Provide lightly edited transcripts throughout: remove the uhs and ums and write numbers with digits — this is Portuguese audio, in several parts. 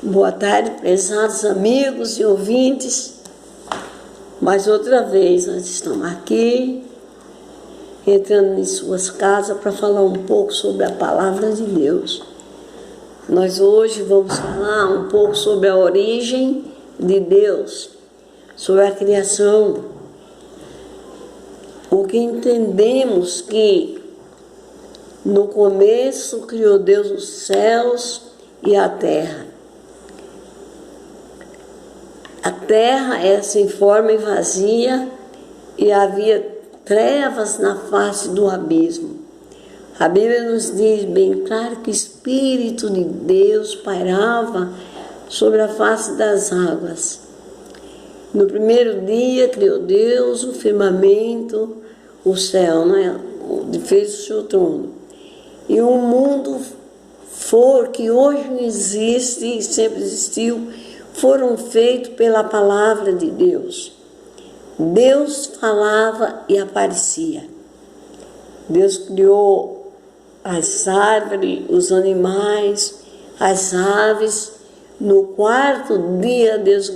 Boa tarde, prezados amigos e ouvintes. Mais outra vez nós estamos aqui, entrando em suas casas para falar um pouco sobre a palavra de Deus. Nós hoje vamos falar um pouco sobre a origem de Deus, sobre a criação. Porque entendemos que no começo criou Deus os céus e a terra. A terra era sem forma e vazia, e havia trevas na face do abismo. A Bíblia nos diz bem claro que o Espírito de Deus pairava sobre a face das águas. No primeiro dia criou Deus o firmamento, o céu, fez o seu trono. E o mundo que hoje não existe e sempre existiu, foram feitos pela palavra de Deus. Deus falava e aparecia. Deus criou as árvores, os animais, as aves. No quarto dia, Deus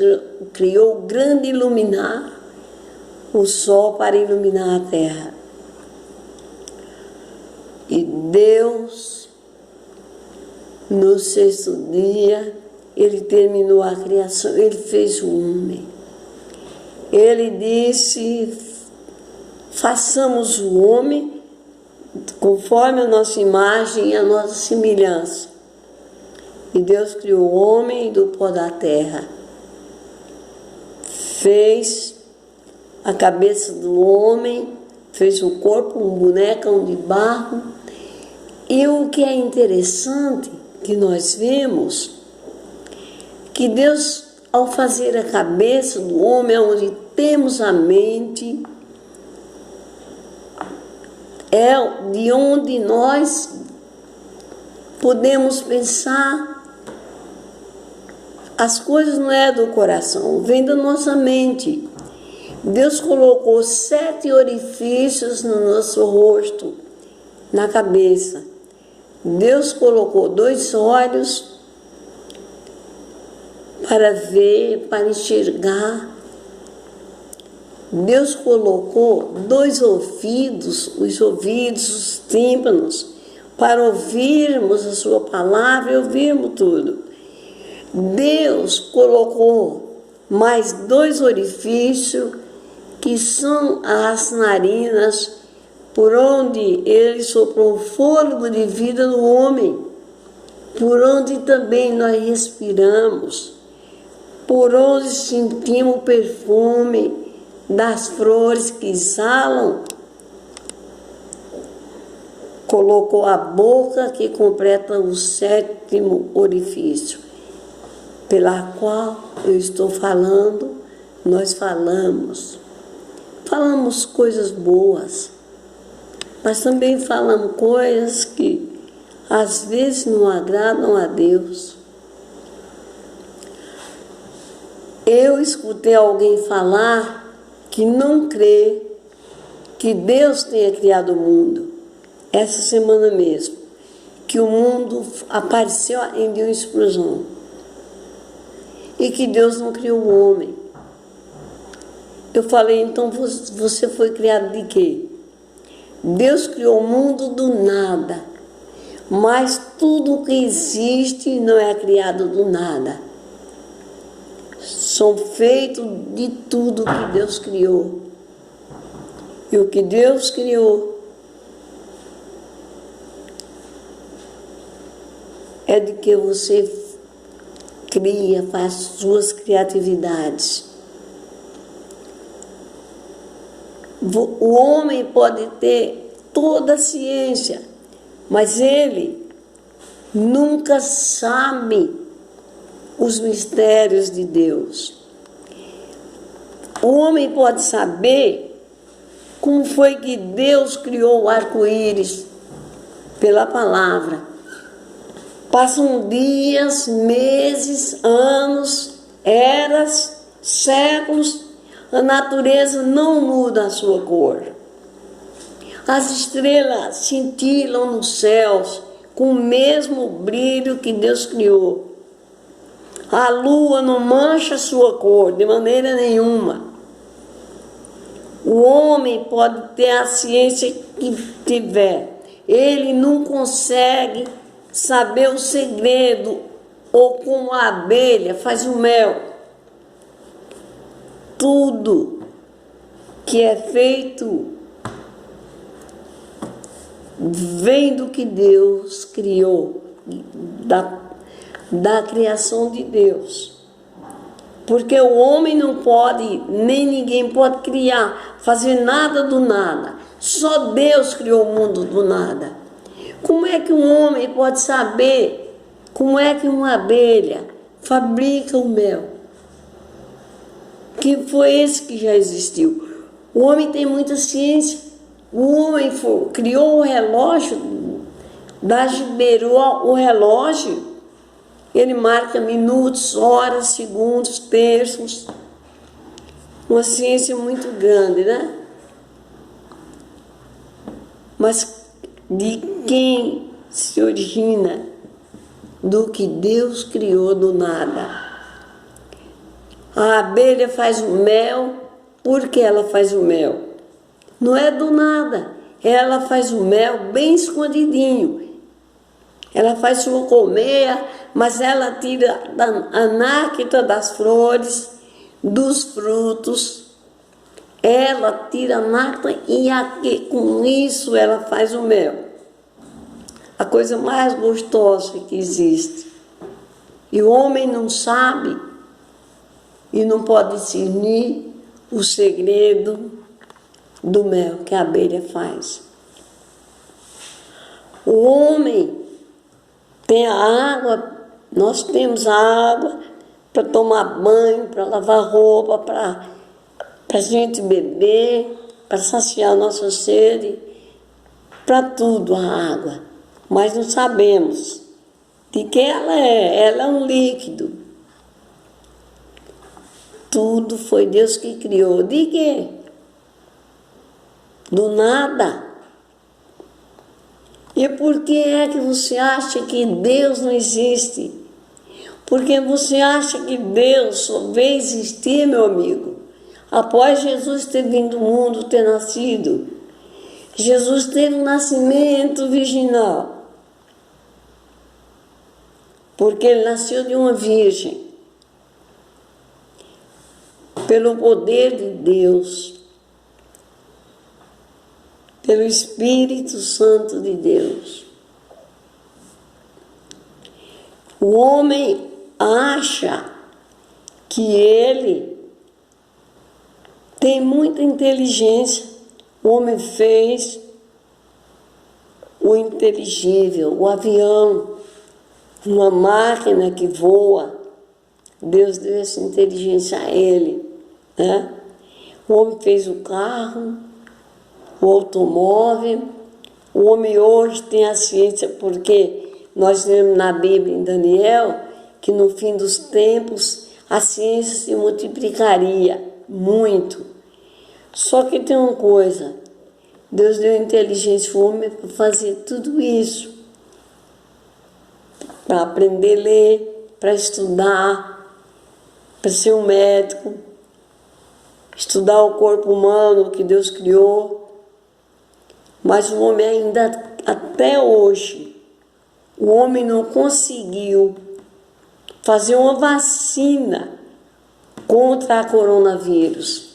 criou o grande iluminar, o sol para iluminar a terra. E Deus, no sexto dia, Ele terminou a criação, Ele fez o homem. Ele disse, façamos o homem conforme a nossa imagem e a nossa semelhança. E Deus criou o homem do pó da terra. Fez a cabeça do homem, fez o corpo, um bonecão de barro. E o que é interessante, que nós vemos, que Deus, ao fazer a cabeça do homem, onde temos a mente, é de onde nós podemos pensar. As coisas não é do coração, vem da nossa mente. Deus colocou 7 orifícios no nosso rosto, na cabeça. Deus colocou 2 olhos para ver, para enxergar. Deus colocou 2 ouvidos, os tímpanos, para ouvirmos a sua palavra e ouvirmos tudo. Deus colocou mais 2 orifícios, que são as narinas, por onde Ele soprou o fôlego de vida no homem, por onde também nós respiramos, por onde sentimos o perfume das flores que exalam. Colocou a boca, que completa o 7º orifício, pela qual eu estou falando. Nós falamos coisas boas, mas também falamos coisas que às vezes não agradam a Deus. Eu escutei alguém falar que não crê que Deus tenha criado o mundo, essa semana mesmo, que o mundo apareceu em uma explosão e que Deus não criou o homem. Eu falei, então você foi criado de quê? Deus criou o mundo do nada, mas tudo que existe não é criado do nada. São feitos de tudo que Deus criou. E o que Deus criou é de que você cria, faz suas criatividades. O homem pode ter toda a ciência, mas ele nunca sabe os mistérios de Deus. O homem pode saber como foi que Deus criou o arco-íris pela palavra. Passam dias, meses, anos, eras, séculos, a natureza não muda a sua cor. As estrelas cintilam nos céus com o mesmo brilho que Deus criou. A lua não mancha sua cor de maneira nenhuma. O homem pode ter a ciência que tiver, ele não consegue saber o segredo, ou como a abelha faz o mel. Tudo que é feito vem do que Deus criou, da criação de Deus. Porque o homem não pode, nem ninguém pode criar, fazer nada do nada. Só Deus criou o mundo do nada. Como é que um homem pode saber como é que uma abelha fabrica o mel? Que foi esse que já existiu. O homem tem muita ciência. O homem criou o relógio, liberou o relógio. Ele marca minutos, horas, segundos, terços. Uma ciência muito grande, né? Mas de quem se origina? Do que Deus criou do nada. A abelha faz o mel. Por que ela faz o mel? Não é do nada. Ela faz o mel bem escondidinho. Ela faz sua colmeia, mas ela tira a néctar das flores, dos frutos. Ela tira a néctar e com isso ela faz o mel. A coisa mais gostosa que existe. E o homem não sabe e não pode discernir o segredo do mel que a abelha faz. O homem tem a água, nós temos a água para tomar banho, para lavar roupa, para a gente beber, para saciar a nossa sede, para tudo a água. Mas não sabemos de que ela é. Ela é um líquido. Tudo foi Deus que criou. De quê? Do nada. E por que é que você acha que Deus não existe? Porque você acha que Deus só veio existir, meu amigo, após Jesus ter vindo ao mundo, ter nascido. Jesus teve um nascimento virginal. Porque ele nasceu de uma virgem. Pelo poder de Deus. Pelo Espírito Santo de Deus. O homem acha que ele tem muita inteligência. O homem fez o inteligível, o avião, uma máquina que voa. Deus deu essa inteligência a ele, né? O homem fez o carro, o automóvel. O homem hoje tem a ciência, porque nós lemos na Bíblia, em Daniel, que no fim dos tempos a ciência se multiplicaria muito. Só que tem uma coisa, Deus deu inteligência ao homem para fazer tudo isso, para aprender a ler, para estudar, para ser um médico, estudar o corpo humano que Deus criou. Mas o homem ainda, até hoje, o homem não conseguiu fazer uma vacina contra a coronavírus.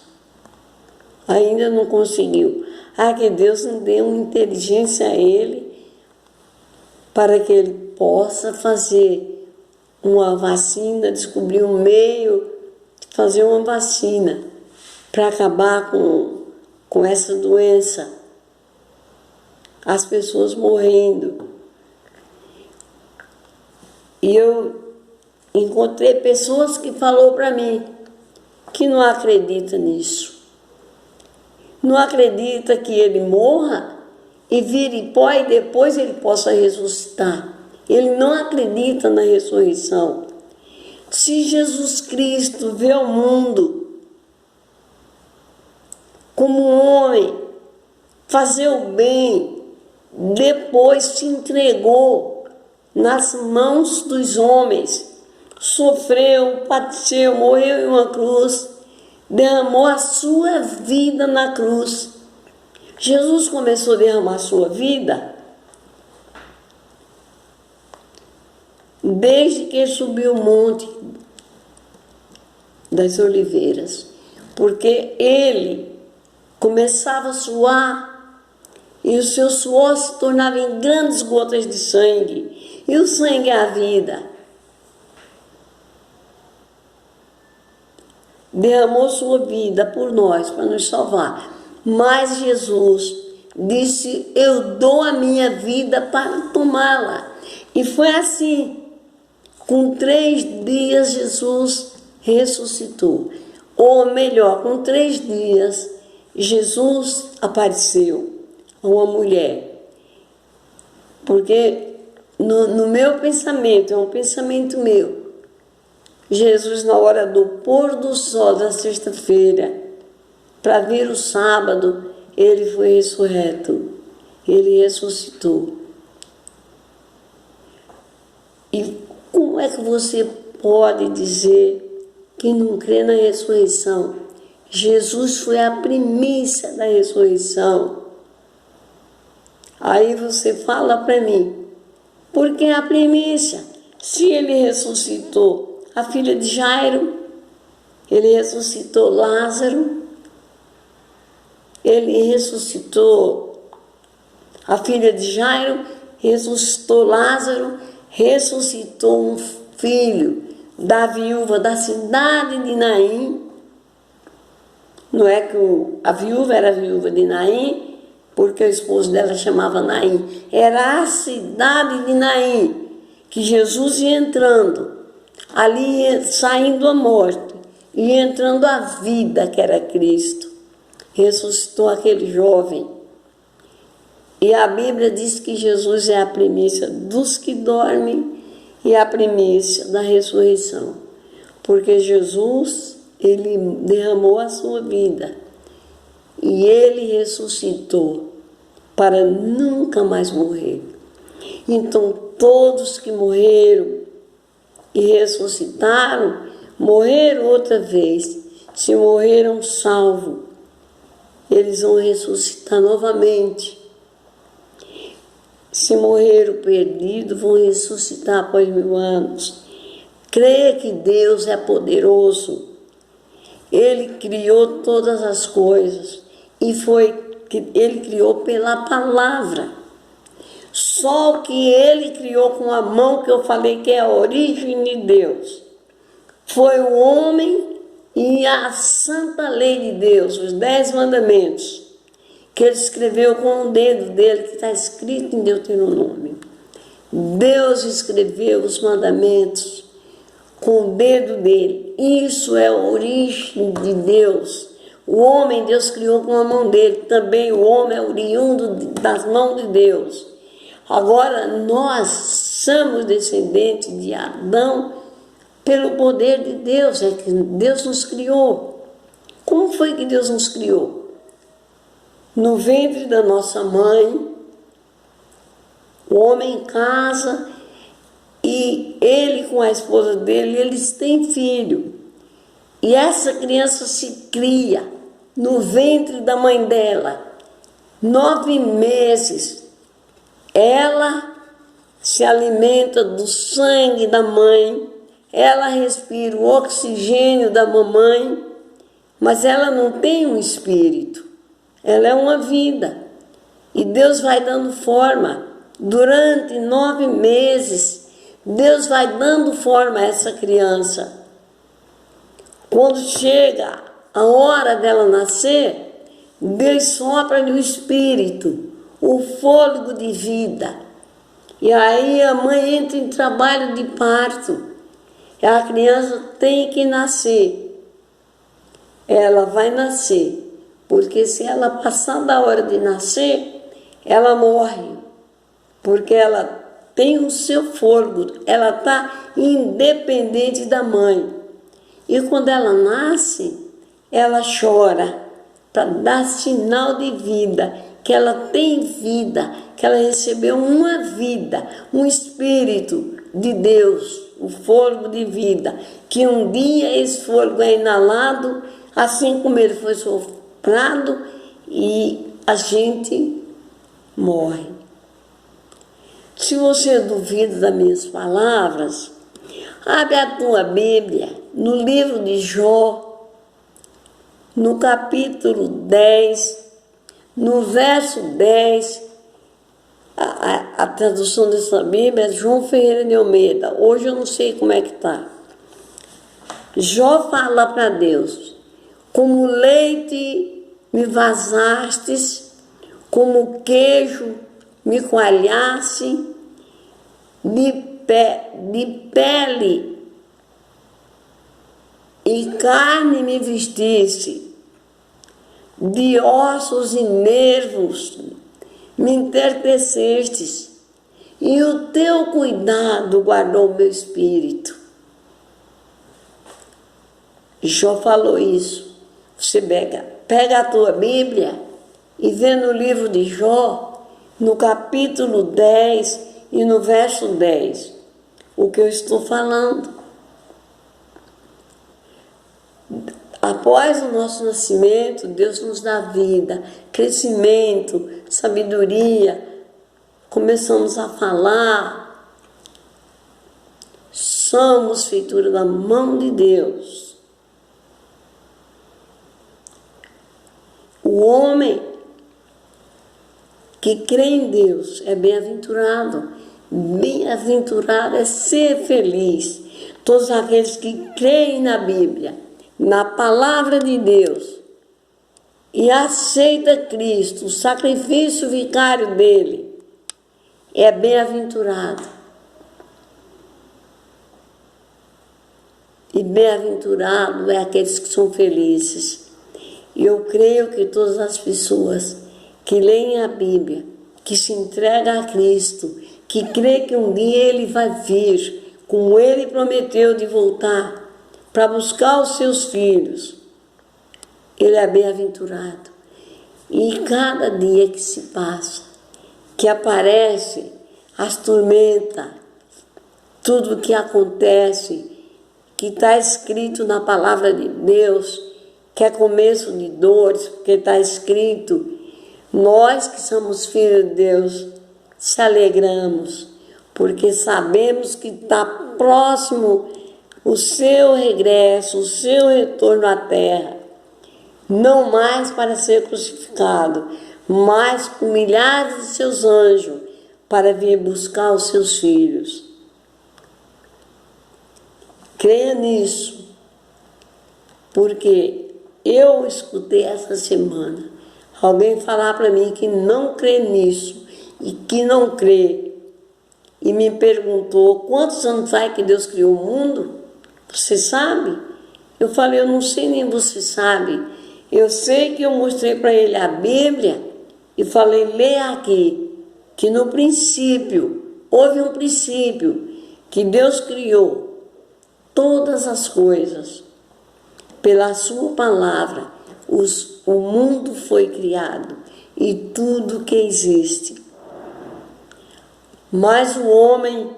Ainda não conseguiu. Que Deus não deu inteligência a ele para que ele possa fazer uma vacina, descobrir um meio de fazer uma vacina para acabar com essa doença. As pessoas morrendo. E eu encontrei pessoas que falaram para mim que não acreditam nisso. Não acredita que ele morra e vire pó e depois ele possa ressuscitar. Ele não acredita na ressurreição. Se Jesus Cristo veio ao mundo como um homem, fazer o bem, depois se entregou nas mãos dos homens, sofreu, padeceu, morreu em uma cruz, derramou a sua vida na cruz. Jesus começou a derramar a sua vida desde que ele subiu o monte das oliveiras, porque ele começava a suar e o seu suor se tornava em grandes gotas de sangue, e o sangue é a vida. Derramou sua vida por nós, para nos salvar. Mas Jesus disse: eu dou a minha vida para tomá-la. E foi assim. Com 3 dias Jesus ressuscitou. Ou melhor, com 3 dias Jesus apareceu a uma mulher. Porque no meu pensamento, é um pensamento meu, Jesus, na hora do pôr do sol da sexta-feira, para vir o sábado, ele foi ressurreto, ele ressuscitou. E como é que você pode dizer que não crê na ressurreição? Jesus foi a primícia da ressurreição. Aí você fala para mim, por que a primícia? Se ele ressuscitou a filha de Jairo, ele ressuscitou Lázaro, ele ressuscitou a filha de Jairo, ressuscitou Lázaro, ressuscitou um filho da viúva da cidade de Naim. Não é que a viúva era a viúva de Naim, porque o esposo dela chamava Naim. Era a cidade de Naim que Jesus ia entrando, ali saindo a morte e entrando a vida, que era Cristo. Ressuscitou aquele jovem. E a Bíblia diz que Jesus é a primícia dos que dormem e a primícia da ressurreição. Porque Jesus, ele derramou a sua vida e ele ressuscitou para nunca mais morrer. Então, todos que morreram e ressuscitaram, morreram outra vez. Se morreram salvos, eles vão ressuscitar novamente. Se morreram perdidos, vão ressuscitar após 1000 anos. Creia que Deus é poderoso. Ele criou todas as coisas e ele criou pela palavra. Só o que ele criou com a mão, que eu falei que é a origem de Deus, foi o homem e a santa lei de Deus, os 10 mandamentos, que ele escreveu com o dedo dele, que está escrito em Deuteronômio. Deus escreveu os mandamentos com o dedo dele. Isso é a origem de Deus. O homem Deus criou com a mão dele. Também o homem é oriundo das mãos de Deus. Agora nós somos descendentes de Adão pelo poder de Deus. É que Deus nos criou. Como foi que Deus nos criou? No ventre da nossa mãe, o homem casa e ele com a esposa dele, eles têm filho. E essa criança se cria no ventre da mãe dela. 9 meses, ela se alimenta do sangue da mãe, ela respira o oxigênio da mamãe, mas ela não tem um espírito. Ela é uma vida. E Deus vai dando forma. Durante 9 meses, Deus vai dando forma a essa criança. Quando chega a hora dela nascer, Deus sopra-lhe o espírito, o fôlego de vida. E aí a mãe entra em trabalho de parto. E a criança tem que nascer. Ela vai nascer. Porque se ela passar da hora de nascer, ela morre. Porque ela tem o seu fôlego, ela está independente da mãe. E quando ela nasce, ela chora para dar sinal de vida, que ela tem vida, que ela recebeu uma vida, um espírito de Deus. o fôlego de vida, que um dia esse fôlego é inalado, assim como ele foi soprado, e a gente morre. Se você duvida das minhas palavras, abre a tua Bíblia no livro de Jó, no capítulo 10, no verso 10, a tradução dessa Bíblia é João Ferreira de Almeida. Hoje eu não sei como é que está. Jó fala para Deus: como leite me vazastes, como queijo me coalhasse, de pele e carne me vestisse, de ossos e nervos me entertecestes, e o teu cuidado guardou o meu espírito. Jó falou isso. Você pega a tua Bíblia e vê no livro de Jó, no capítulo 10 e no verso 10, o que eu estou falando. Após o nosso nascimento, Deus nos dá vida, crescimento, sabedoria. Começamos a falar. Somos feitura da mão de Deus. O homem que crê em Deus é bem-aventurado. Bem-aventurado é ser feliz. Todos aqueles que creem na Bíblia, na palavra de Deus, e aceita Cristo, o sacrifício vicário dele, é bem-aventurado. E bem-aventurado é aqueles que são felizes. E eu creio que todas as pessoas que leem a Bíblia, que se entregam a Cristo, que crê que um dia Ele vai vir, como Ele prometeu de voltar, para buscar os seus filhos, ele é bem-aventurado. E cada dia que se passa, que aparece as tormentas, tudo que acontece, que está escrito na palavra de Deus, que é começo de dores, porque está escrito, nós que somos filhos de Deus, se alegramos, porque sabemos que está próximo o seu regresso, o seu retorno à terra, não mais para ser crucificado, mas com milhares de seus anjos para vir buscar os seus filhos. Creia nisso, porque eu escutei essa semana alguém falar para mim que não crê nisso e que não crê, e me perguntou quantos anos faz que Deus criou o mundo. Você sabe? Eu falei, eu não sei, nem você sabe. Eu sei que eu mostrei para ele a Bíblia e falei, lê aqui, que no princípio, houve um princípio, que Deus criou todas as coisas. Pela sua palavra, o mundo foi criado e tudo que existe. Mas o homem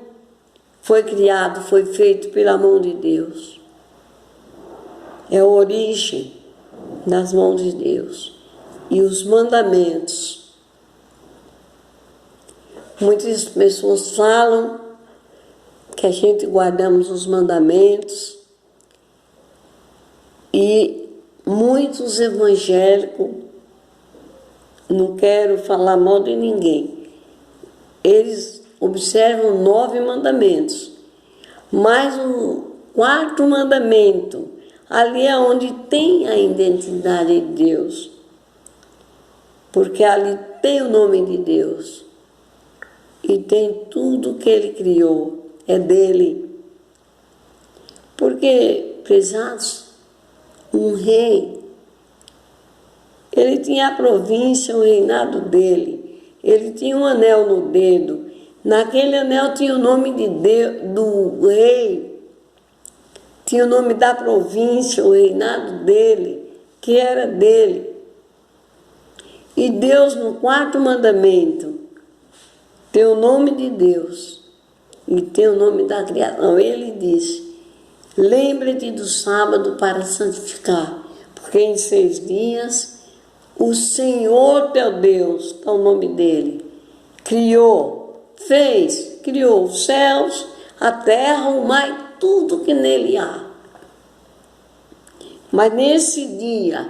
foi criado, foi feito pela mão de Deus. É a origem nas mãos de Deus. E os mandamentos. Muitas pessoas falam que a gente guardamos os mandamentos e muitos evangélicos, não quero falar mal de ninguém, eles observam 9 mandamentos, mas o 4º mandamento, ali é onde tem a identidade de Deus, porque ali tem o nome de Deus e tem tudo que Ele criou, é dele. Porque, prezados, um rei, ele tinha a província, o reinado dele, ele tinha um anel no dedo. Naquele anel tinha o nome de Deus, do rei, tinha o nome da província, o reinado dele, que era dele. E Deus, no 4º mandamento, tem o nome de Deus, e tem o nome da criação. Ele disse: lembre-te do sábado para santificar, porque em 6 dias o Senhor teu Deus, está o nome dele, criou os céus, a terra, o mar e tudo que nele há. Mas nesse dia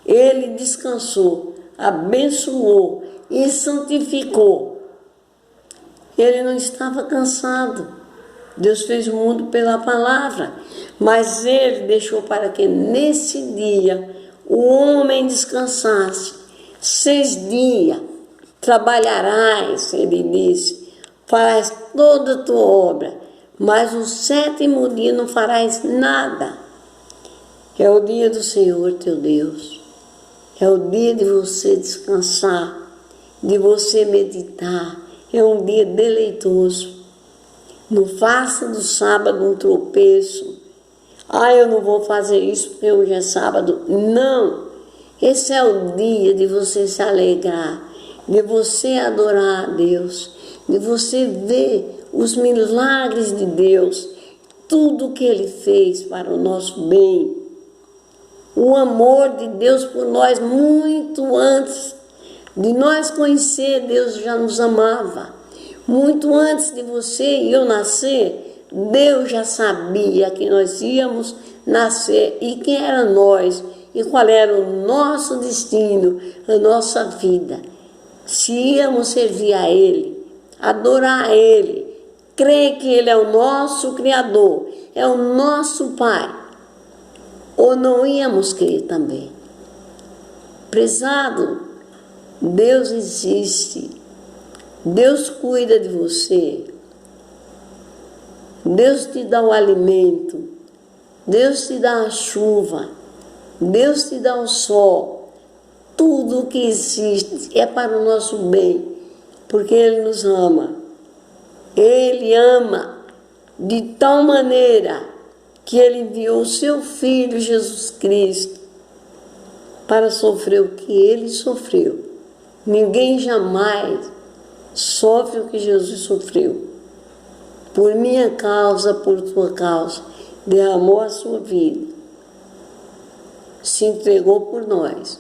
ele descansou, abençoou e santificou. Ele não estava cansado. Deus fez o mundo pela palavra, mas ele deixou para que nesse dia o homem descansasse. 6 dias trabalharás, ele disse, farás toda a tua obra, mas o 7º dia não farás nada. É o dia do Senhor teu Deus. É o dia de você descansar, de você meditar. É um dia deleitoso. Não faça do sábado um tropeço. Eu não vou fazer isso porque hoje é sábado. Não. Esse é o dia de você se alegrar, de você adorar a Deus, de você ver os milagres de Deus, tudo que Ele fez para o nosso bem. O amor de Deus por nós, muito antes de nós conhecer, Deus já nos amava. Muito antes de você e eu nascer, Deus já sabia que nós íamos nascer e quem era nós e qual era o nosso destino, a nossa vida. Se íamos servir a Ele, adorar a Ele, crer que Ele é o nosso Criador, é o nosso Pai, ou não íamos crer também. Prezado, Deus existe, Deus cuida de você, Deus te dá o alimento, Deus te dá a chuva, Deus te dá o sol. Tudo o que existe é para o nosso bem, porque Ele nos ama. Ele ama de tal maneira que Ele enviou o seu Filho Jesus Cristo para sofrer o que Ele sofreu. Ninguém jamais sofre o que Jesus sofreu. Por minha causa, por tua causa, derramou a sua vida, se entregou por nós,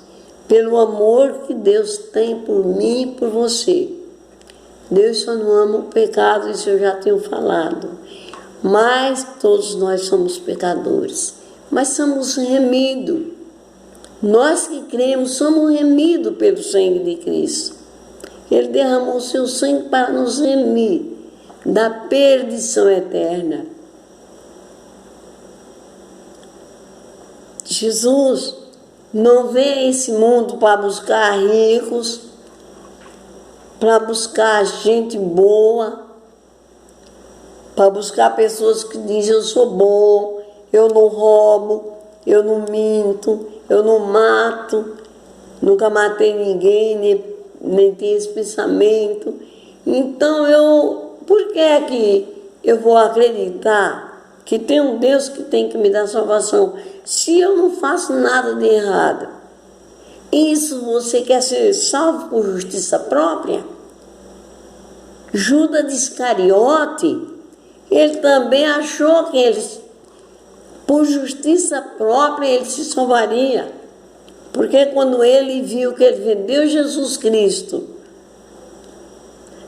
pelo amor que Deus tem por mim e por você. Deus só não ama o pecado, isso eu já tenho falado, mas todos nós somos pecadores, mas somos remidos. Nós que cremos somos remidos pelo sangue de Cristo. Ele derramou o seu sangue para nos remir da perdição eterna. Jesus não veio a esse mundo para buscar ricos, para buscar gente boa, para buscar pessoas que dizem: eu sou bom, eu não roubo, eu não minto, eu não mato, nunca matei ninguém, nem tenho esse pensamento. Então por que é que eu vou acreditar que tem um Deus que tem que me dar salvação se eu não faço nada de errado? Isso você quer ser salvo por justiça própria? Judas Iscariote, ele também achou que ele, por justiça própria, ele se salvaria. Porque quando ele viu que ele vendeu Jesus Cristo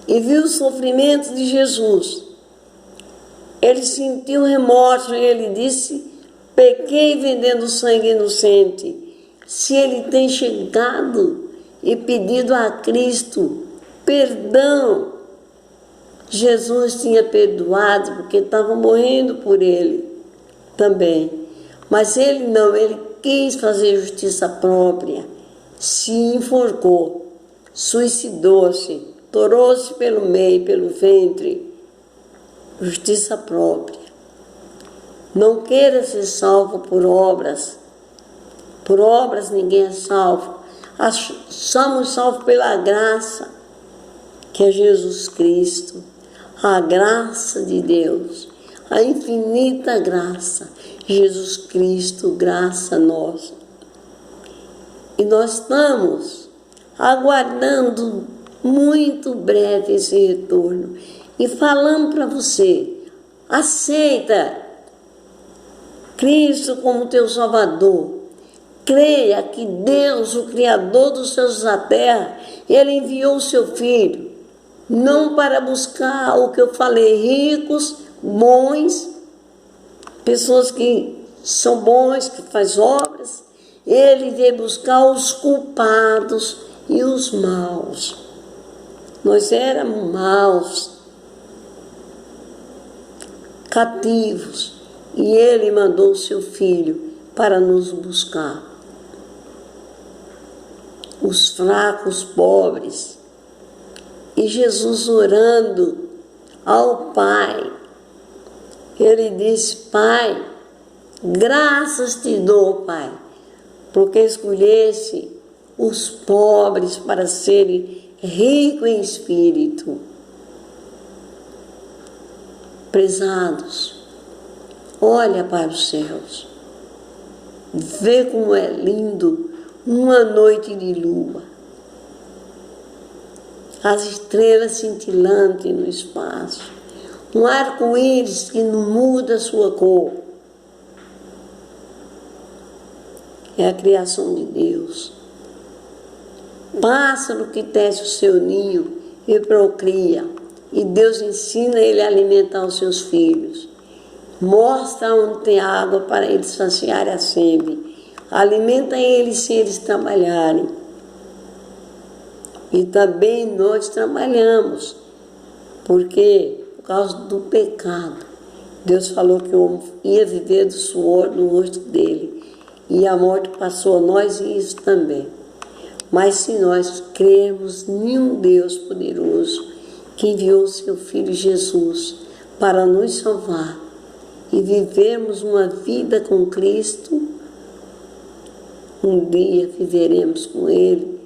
e viu o sofrimento de Jesus, ele sentiu remorso e ele disse: pequei vendendo sangue inocente. Se ele tem chegado e pedido a Cristo perdão, Jesus tinha perdoado porque estava morrendo por ele também. Mas ele não, ele quis fazer justiça própria, se enforcou, suicidou-se, torou-se pelo meio, pelo ventre. Justiça própria. Não queira ser salvo por obras. Por obras ninguém é salvo. Somos salvos pela graça, que é Jesus Cristo. A graça de Deus, a infinita graça. Jesus Cristo, graça nossa. E nós estamos aguardando muito breve esse retorno. e falando para você: aceita Cristo como teu Salvador. Creia que Deus, o Criador dos céus da terra, Ele enviou o seu Filho, não para buscar o que eu falei, ricos, bons, pessoas que são bons, que fazem obras. Ele veio buscar os culpados e os maus. Nós éramos maus, cativos, e Ele mandou o seu Filho para nos buscar. Os fracos, pobres. E Jesus orando ao Pai, Ele disse: Pai, graças te dou, Pai, porque escolheste os pobres para serem ricos em espírito. Prezados, olha para os céus, vê como é lindo uma noite de lua, as estrelas cintilantes no espaço, um arco-íris que não muda a sua cor. É a criação de Deus. Pássaro que tece o seu ninho e procria, e Deus ensina ele a alimentar os seus filhos. Mostra onde tem água para eles saciarem a sede. Alimenta eles sem eles trabalharem. E também nós trabalhamos, porque por causa do pecado, Deus falou que o homem ia viver do suor no rosto dele, e a morte passou a nós e isso também. Mas se nós crermos em um Deus poderoso, que enviou seu Filho Jesus para nos salvar e vivermos uma vida com Cristo, um dia viveremos com Ele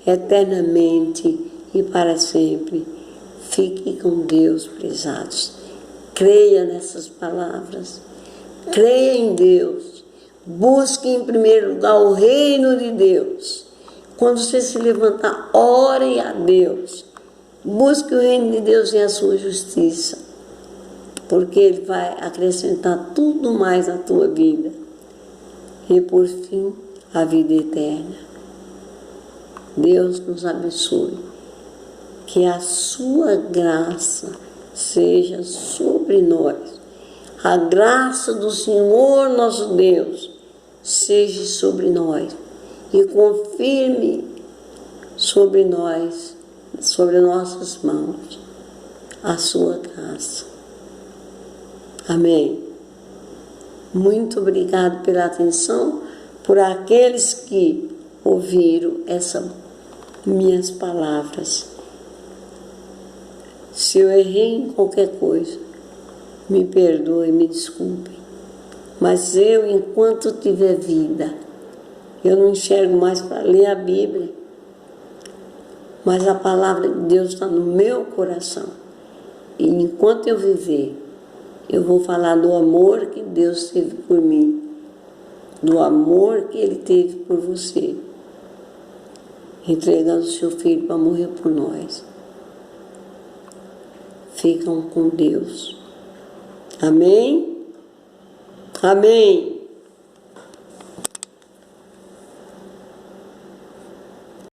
eternamente e para sempre. Fique com Deus, prezados. Creia nessas palavras. Creia em Deus. Busque em primeiro lugar o reino de Deus. Quando você se levantar, ore a Deus. Busque o reino de Deus e a sua justiça, porque Ele vai acrescentar tudo mais à tua vida. E por fim, a vida eterna. Deus nos abençoe. Que a sua graça seja sobre nós. A graça do Senhor nosso Deus seja sobre nós e confirme sobre nós, sobre nossas mãos, a sua graça. Amém. Muito obrigado pela atenção, por aqueles que ouviram essas minhas palavras. Se eu errei em qualquer coisa, me perdoe, me desculpe. Mas eu, enquanto tiver vida, eu não enxergo mais para ler a Bíblia, mas a palavra de Deus está no meu coração. E enquanto eu viver, eu vou falar do amor que Deus teve por mim, do amor que Ele teve por você, entregando o seu Filho para morrer por nós. Ficam com Deus. Amém? Amém.